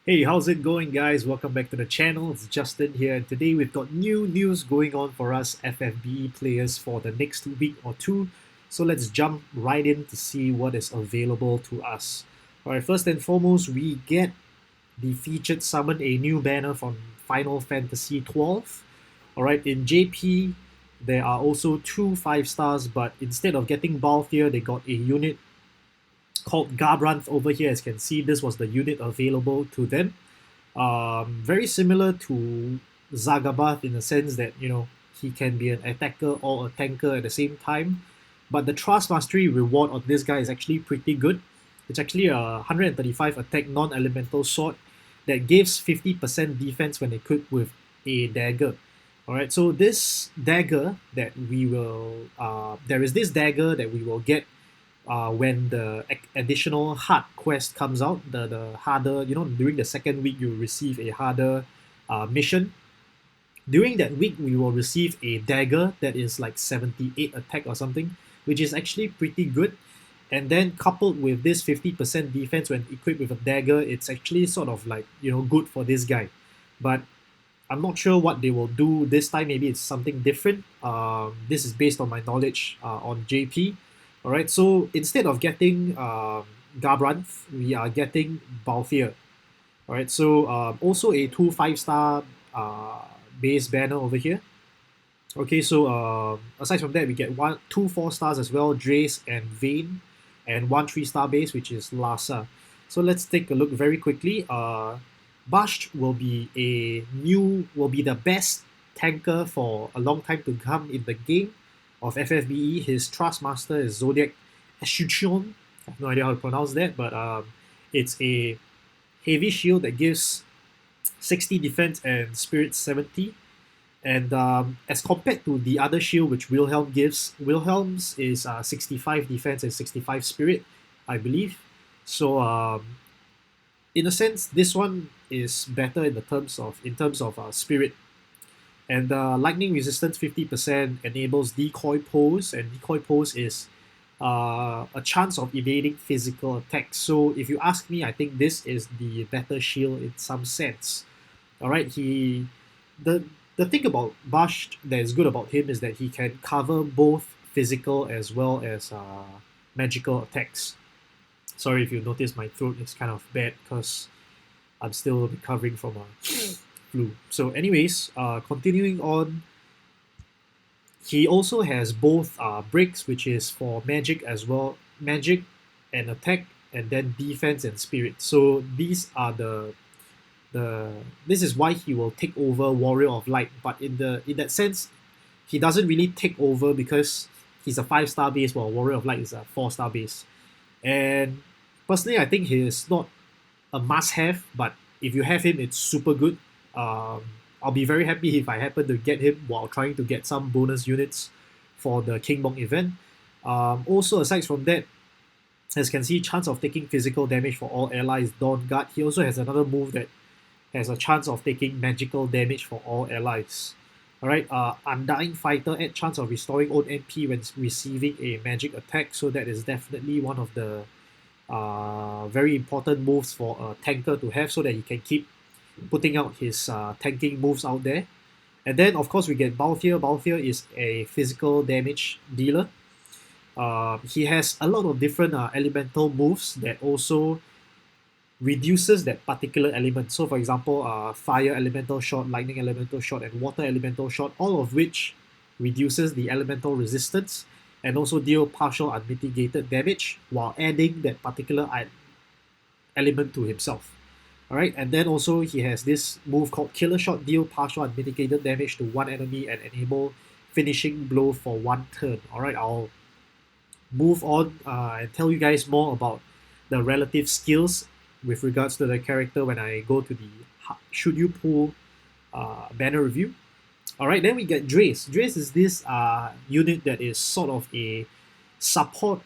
Hey, how's it going, guys? Welcome back to the channel. It's Justin here, and today we've got new news going on for us FFB players for the next week or two. So let's jump right in to see what is available to us. Alright, first and foremost, we get the featured summon, a new banner from Final Fantasy 12. Alright, in JP, there are also two 5 stars, but instead of getting Balthier, they got a unit called Garbranth over here. As you can see, this was the unit available to them. Very similar to Zagabath in the sense that he can be an attacker or a tanker at the same time. But the Trust Mastery reward on this guy is actually pretty good. It's actually a 135 attack non-elemental sword that gives 50% defense when equipped with a dagger. Alright, so this dagger that we will, there is this dagger that we will get when the additional hard quest comes out, the harder, during the second week, you receive a harder mission. During that week, we will receive a dagger that is like 78 attack or something, which is actually pretty good. And then coupled with this 50% defense when equipped with a dagger, it's actually sort of like, good for this guy. But I'm not sure what they will do this time. Maybe it's something different. This is based on my knowledge on JP. All right, so instead of getting Garbranth, we are getting Balthier. All right, so also a 2 5 star base banner over here. Okay, so aside from that, we get two 4 stars as well, Drace and Vayne, and one 3 star base, which is Lhasa. So let's take a look very quickly. Basht will be the best tanker for a long time to come in the game of FFBE. His Trust Master is Zodiac Ashuchon. I have no idea how to pronounce that, but it's a heavy shield that gives 60 defense and spirit 70. And as compared to the other shield which Wilhelm gives, Wilhelm's is 65 defense and 65 spirit, I believe. So in a sense, this one is better in terms of spirit. And lightning resistance 50% enables decoy pose, and decoy pose is a chance of evading physical attacks. So if you ask me, I think this is the better shield in some sense. All right, the the thing about Bash that is good about him is that he can cover both physical as well as magical attacks. Sorry if you notice my throat is kind of bad because I'm still recovering from a flu. So, anyways, continuing on, he also has both breaks, which is for magic as well, magic and attack, and then defense and spirit. So these are the this is why he will take over Warrior of Light. But in that sense, he doesn't really take over because he's a 5 star base, while Warrior of Light is a 4 star base. And personally, I think he is not a must-have, but if you have him, it's super good. Um, I'll be very happy if I happen to get him while trying to get some bonus units for the King Bong event. Also, aside from that, as you can see, chance of taking physical damage for all allies, Dawn Guard. He also has another move that has a chance of taking magical damage for all allies. Alright, Undying Fighter, add chance of restoring own MP when receiving a magic attack, so that is definitely one of the very important moves for a tanker to have so that he can keep putting out his tanking moves out there. And then, of course, we get Balthier. Balthier is a physical damage dealer. He has a lot of different elemental moves that also reduces that particular element. So, for example, fire elemental shot, lightning elemental shot, and water elemental shot, all of which reduces the elemental resistance and also deal partial unmitigated damage while adding that particular element to himself. Alright, and then also he has this move called Killer Shot, deal partial unmitigated damage to one enemy and enable finishing blow for one turn. Alright, I'll move on and tell you guys more about the relative skills with regards to the character when I go to the Should You Pull banner review. Alright, then we get Drace. Drace is this unit that is sort of a support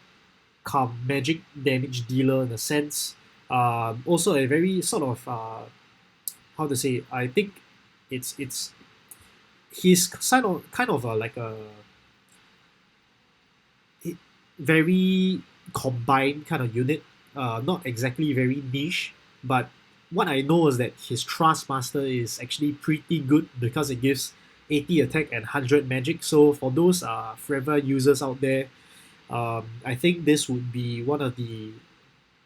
come magic damage dealer in a sense. Also a very sort of how to say, I think it's he's kind of like a very combined kind of unit. Not exactly very niche, but what I know is that his Trustmaster is actually pretty good because it gives 80 attack and 100 magic. So for those Forever users out there, I think this would be one of the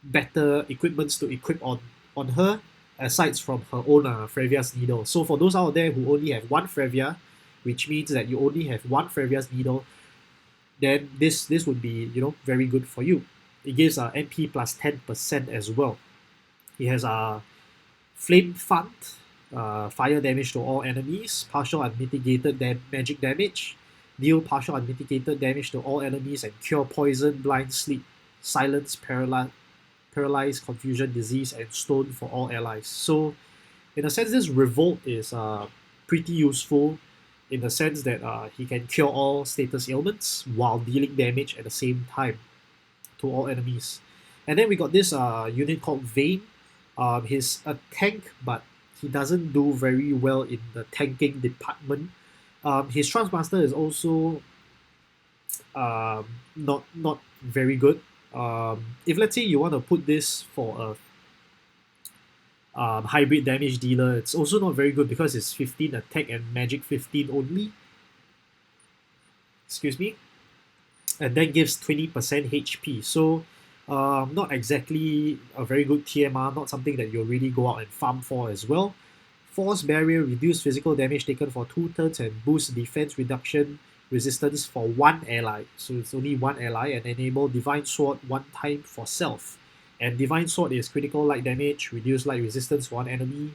better equipments to equip on her, aside from her own Frevia's Needle. So for those out there who only have one Frevia, which means that you only have one Frevia's Needle, then this would be very good for you. It gives MP plus 10% as well. It has Flame Fund, fire damage to all enemies, partial unmitigated magic damage, deal partial unmitigated damage to all enemies, and cure poison, blind, sleep, silence, paralyze, confusion, disease, and stone for all allies. So, in a sense, this revolt is pretty useful in the sense that he can cure all status ailments while dealing damage at the same time to all enemies. And then we got this unit called Vayne. He's a tank, but he doesn't do very well in the tanking department. His Trustmaster is also not very good. If let's say you want to put this for a hybrid damage dealer, it's also not very good because it's 15 attack and magic 15 only. Excuse me. And that gives 20% HP. So not exactly a very good TMR, not something that you'll really go out and farm for as well. Force Barrier, reduce physical damage taken for 2 turns and boost defense reduction resistance for one ally. So it's only one ally, and enable Divine Sword one time for self. And Divine Sword is critical light damage, reduce light resistance for one enemy.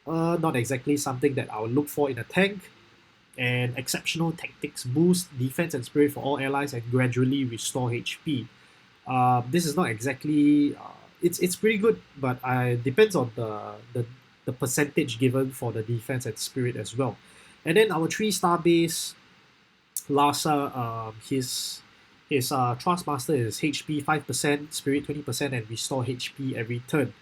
Not exactly something that I would look for in a tank. And Exceptional Tactics, boost defense and spirit for all allies and gradually restore HP. This is not exactly it's pretty good, but depends on the percentage given for the defense and spirit as well. And then our 3-star base, Larsa, his Trustmaster is HP 5%, Spirit 20%, and Restore HP every turn.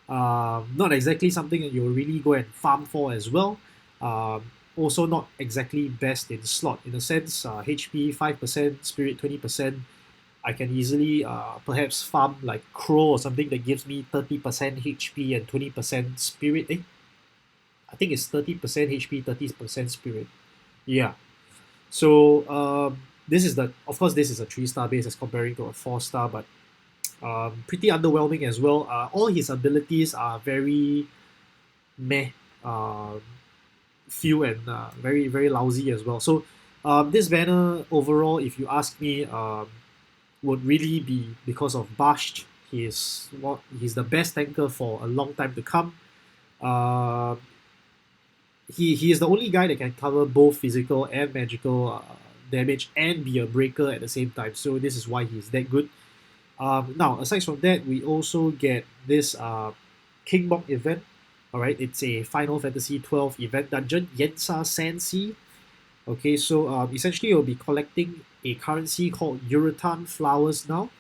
Not exactly something that you'll really go and farm for as well. Also not exactly best in slot. In a sense, HP 5%, Spirit 20%, I can easily perhaps farm like Crow or something that gives me 30% HP and 20% Spirit. I think it's 30% HP, 30% Spirit. Yeah. So this is of course this is a 3-star base as comparing to a 4-star, but pretty underwhelming as well. All his abilities are very meh, few, and very very lousy as well. So this banner overall, if you ask me, would really be because of Bashed. He's the best tanker for a long time to come. He is the only guy that can cover both physical and magical damage and be a breaker at the same time. So this is why he's that good. Now, aside from that, we also get this King Mok event. Alright, it's a Final Fantasy 12 event dungeon, Yensa Sansi. Okay, so essentially you'll be collecting a currency called Urutan Flowers now.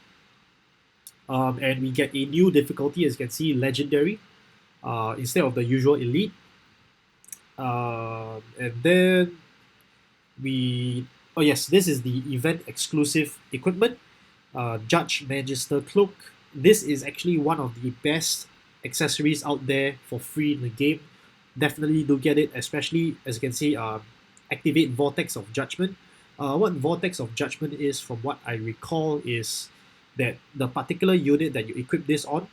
And we get a new difficulty, as you can see, Legendary, instead of the usual Elite. And then oh yes, this is the event exclusive equipment, Judge Magister Cloak. This is actually one of the best accessories out there for free in the game. Definitely do get it, especially as you can see, activate Vortex of Judgment. What Vortex of Judgment is, from what I recall, is that the particular unit that you equip this on,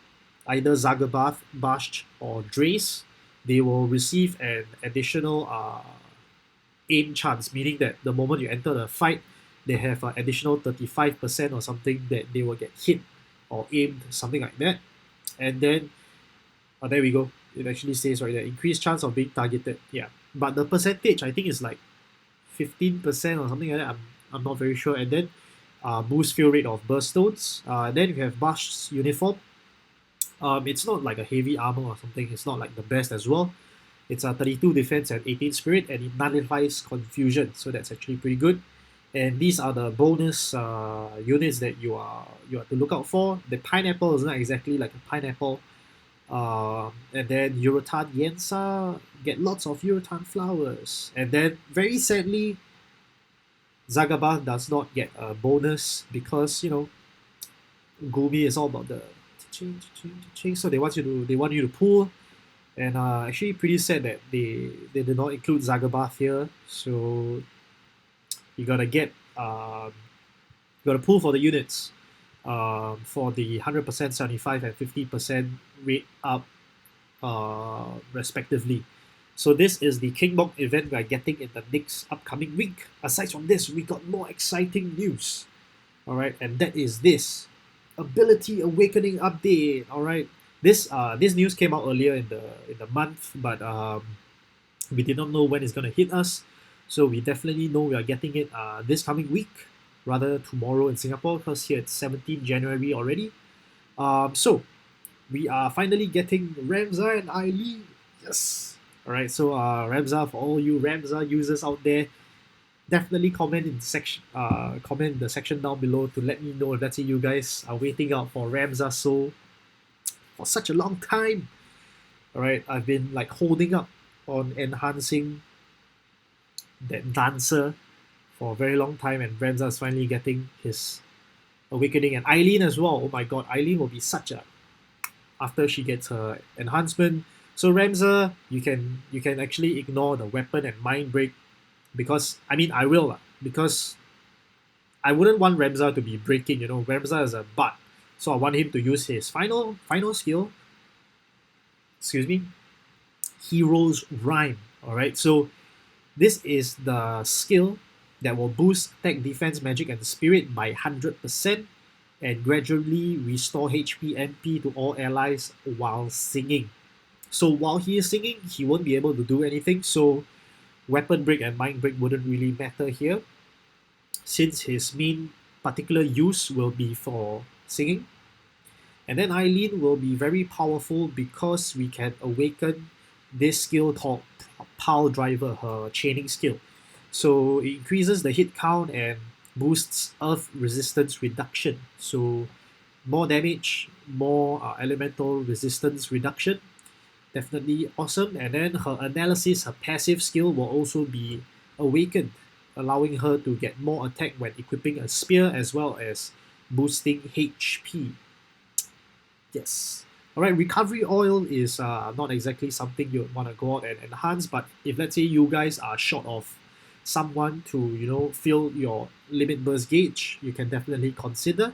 either Zagabath, Bashed, or Drace, they will receive an additional aim chance, meaning that the moment you enter the fight, they have an additional 35% or something that they will get hit or aimed, something like that. And then, there we go. It actually says right there, increased chance of being targeted. Yeah, but the percentage, I think, is like 15% or something like that. I'm not very sure. And then boost fill rate of burst stones. Then you have Bash's uniform. It's not like a heavy armor or something. It's not like the best as well. It's a 32 defense and 18 spirit, and it nullifies confusion. So that's actually pretty good. And these are the bonus units that you have to look out for. The pineapple is not exactly like a pineapple. And then Urutan Yensa, get lots of Urutan flowers. And then, very sadly, Zagabath does not get a bonus because, Gumi is all about the So they want you to pull, and actually pretty sad that they did not include Zagabath here. So you gotta get you gotta pull for the units for the 100%, 75, and 50% rate up respectively. So this is the Kingbok event we are getting in the next upcoming week. Aside from this, we got more exciting news. Alright, and that is this Ability Awakening update. Alright. This news came out earlier in the month, but we did not know when it's gonna hit us. So we definitely know we are getting it this coming week, rather tomorrow in Singapore, because here it's 17th January already. So we are finally getting Ramza and Eileen. Yes. Alright, so Ramza, for all you Ramza users out there, definitely comment in the section down below to let me know if, let's say, you guys are waiting out for Ramza Soul for such a long time. Alright, I've been like holding up on enhancing that dancer for a very long time, and Ramza is finally getting his awakening, and Eileen as well. Oh my god, Eileen will be such a after she gets her enhancement. So Ramza, you can actually ignore the weapon and mind break, because I mean I will because I wouldn't want Ramza to be breaking. Ramza is a butt, so I want him to use his final skill. Excuse me, Hero's Rhyme. All right, so this is the skill that will boost attack, defense, magic, and spirit by 100%, and gradually restore HP MP to all allies while singing. So while he is singing, he won't be able to do anything. So weapon break and mind break wouldn't really matter here, since his main particular use will be for singing. And then Eileen will be very powerful because we can awaken this skill called Pile Driver, her chaining skill. So it increases the hit count and boosts earth resistance reduction. So more damage, more elemental resistance reduction. Definitely awesome. And then her analysis, her passive skill will also be awakened, allowing her to get more attack when equipping a spear, as well as boosting HP. Yes. Alright, recovery oil is not exactly something you want to go out and enhance, but if let's say you guys are short of someone to fill your limit burst gauge, you can definitely consider.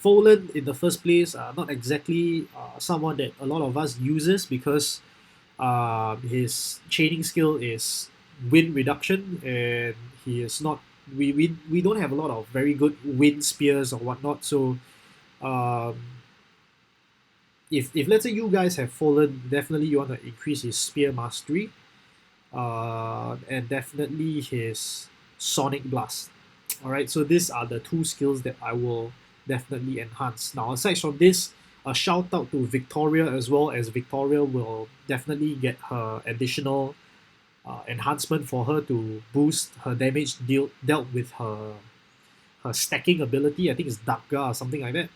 Folan in the first place, not exactly someone that a lot of us uses, because his chaining skill is wind reduction, and he is not. We don't have a lot of very good wind spears or whatnot. So if let's say you guys have Folan, definitely you want to increase his spear mastery, and definitely his sonic blast. All right, so these are the two skills that I will definitely enhance. Now, aside from this, a shout out to Victoria as well, as Victoria will definitely get her additional enhancement for her to boost her damage dealt with her stacking ability. I think it's Dakga or something like that.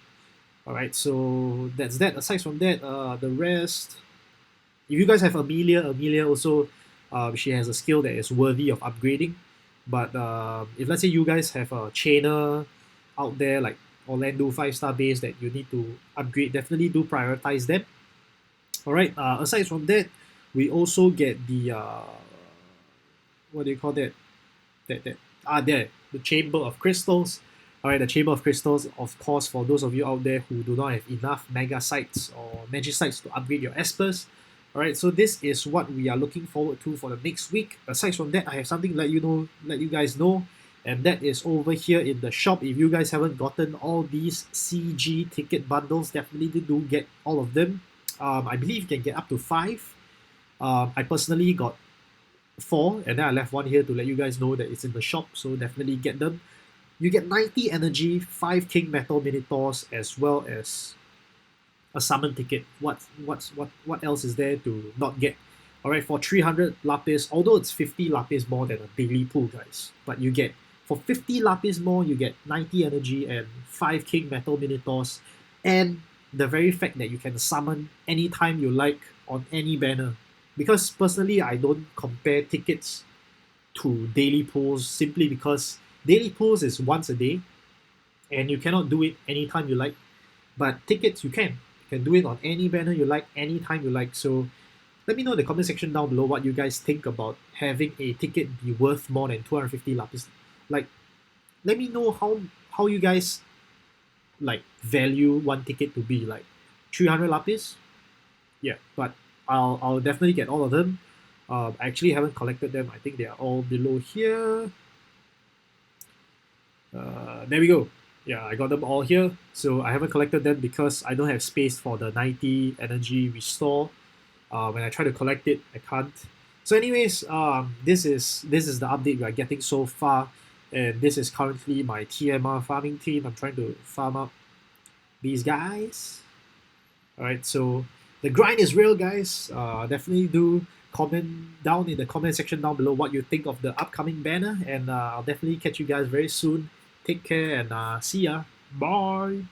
Alright, so that's that. Aside from that, the rest, if you guys have Amelia also, she has a skill that is worthy of upgrading. But if let's say you guys have a chainer out there like Orlando 5-star base that you need to upgrade, definitely do prioritize them. Alright, aside from that, we also get the what do you call that? There, the Chamber of Crystals. Alright, the Chamber of Crystals, of course, for those of you out there who do not have enough Mega Sites or Magicites to upgrade your Espers. Alright, so this is what we are looking forward to for the next week. Aside from that, I have something to let you guys know, and that is over here in the shop. If you guys haven't gotten all these CG ticket bundles, definitely do get all of them. I believe you can get up to 5. I personally got 4, and then I left one here to let you guys know that it's in the shop, so definitely get them. You get 90 energy, 5 King Metal Minotaurs, as well as a summon ticket. What else is there to not get? Alright, for 300 Lapis, although it's 50 Lapis more than a daily pool, guys, but you get, for 50 Lapis more, you get 90 energy and 5 King Metal Minotaurs, and the very fact that you can summon anytime you like on any banner. Because personally, I don't compare tickets to daily pools, simply because daily pools is once a day, and you cannot do it anytime you like. But tickets, you can. You can do it on any banner you like, anytime you like. So let me know in the comment section down below what you guys think about having a ticket be worth more than 250 lapis. Like, let me know how you guys like value one ticket to be like 300 lapis. Yeah, but I'll definitely get all of them. I actually haven't collected them. I think they are all below here. There we go. Yeah, I got them all here. So I haven't collected them because I don't have space for the 90 energy restore. When I try to collect it, I can't. So, anyways, this is the update we are getting so far, and this is currently my TMR farming team. I'm trying to farm up these guys. All right, so the grind is real, guys. Definitely do comment down in the comment section down below what you think of the upcoming banner, and I'll definitely catch you guys very soon. Take care and see ya. Bye.